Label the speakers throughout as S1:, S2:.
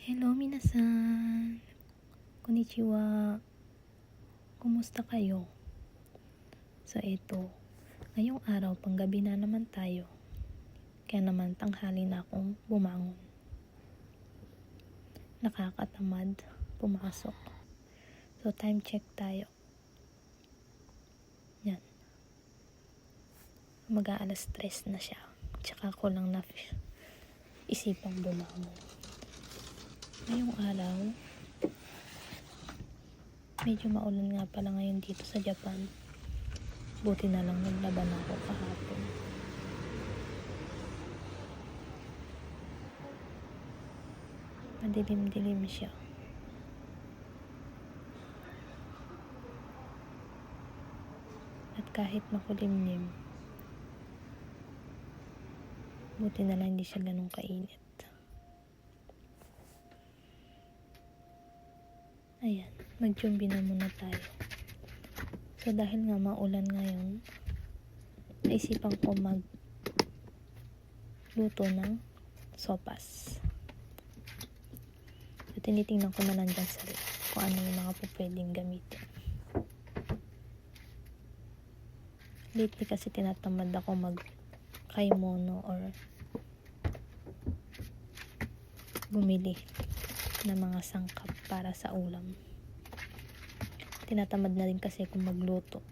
S1: Hello minasan, konnichiwa, kumusta kayo? So ito, ngayong araw panggabi na naman tayo, kaya naman tanghali na akong bumangon. Nakakatamad pumasok, so time check tayo. Yan, mag-aalas 3 na siya, tsaka ko lang na isipang bumangon. Ngayong araw, medyo maulan nga pala ngayon dito sa Japan. Buti na lang naglaban ako kahapon. Madilim-dilim siya. At kahit makulimlim, buti na lang hindi siya ganun kainit. Ayan, mag-jumbi na muna tayo. So dahil nga maulan ngayon, naisipan ko magluto ng sopas. So tinitingnan ko na nandyan sa ref kung ano yung mga pwedeng gamitin. Lately kasi tinatamad ako mag-kaimono or bumili ng mga sangkap para sa ulam. Tinatamad na rin kasi kung magluto.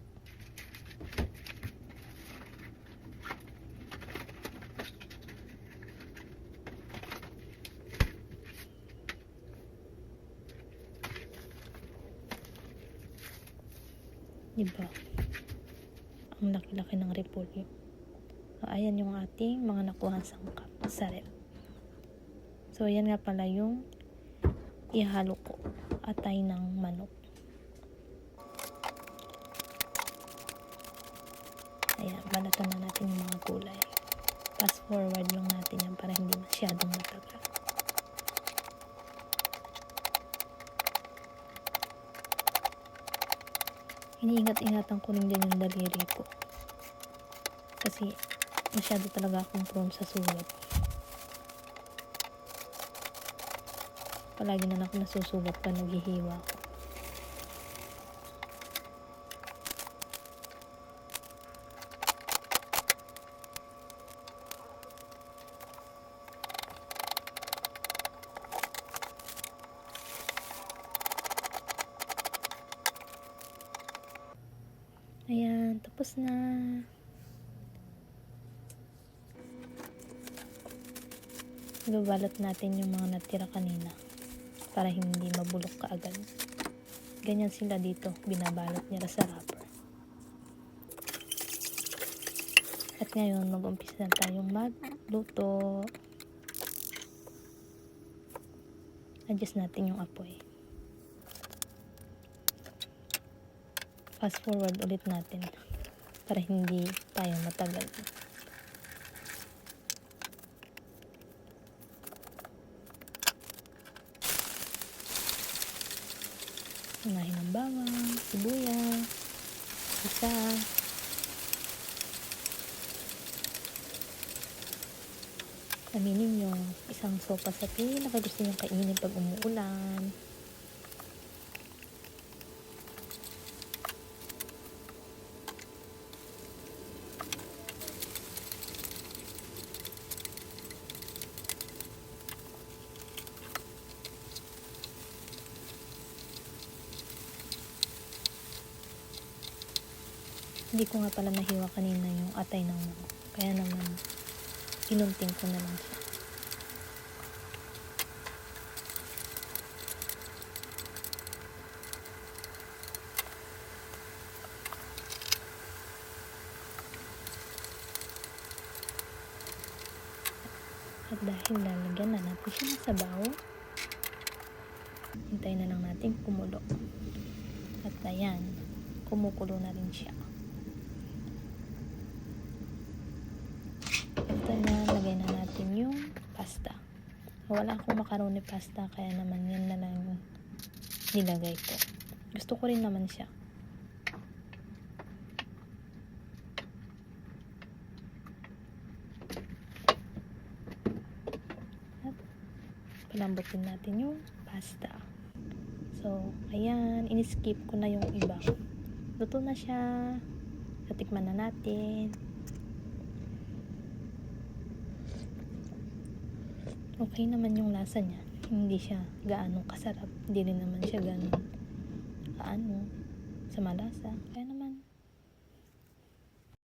S1: Diba? Ang laki-laki ng repolyo. So, ayan yung ating mga nakuhang sangkap sa ref. So, ayan nga pala yung ihalo ko. Atay ng manok. Ayan, balatan na natin yung mga gulay. Fast forward lang natin yan para hindi masyadong matagal. Iniingat-ingatan ko rin din yung daliri ko. Kasi masyado talaga akong prone sa sugat. Palagi na ako nasusugat pa naghihiwa ako. Ayan, tapos na. Babalot natin yung mga natira kanina para hindi mabulok kaagad. Ganyan sila dito, binabalot nila sa wrapper. At ngayon, mag-umpisa na tayong magluto. Adjust natin yung apoy. Fast forward ulit natin para hindi tayo matagal. Unahin ng bawang, sibuyas, isa. Aminin nyo, isang sopa sa pinakagusto nyo kainin pag umuulan. Hindi ko nga pala nahiwa kanina yung atay ng manok. Kaya naman, inunting ko na lang siya. At dahil lalagyan na natin siya ng sabaw, hintayin na lang natin kumulo. At ayan, kumukulo na rin siya. Ito na, lagay na natin yung pasta. Wala akong macaroni pasta, kaya naman yan na lang nilagay ko. Gusto ko rin naman siya. palambutin natin yung pasta. So, ayan, in-skip ko na yung iba. Luto na siya. Tatikman na natin. Okay naman yung lasa niya. Hindi siya gaano kasarap. Hindi rin naman siya gaano sa malasa. Kaya naman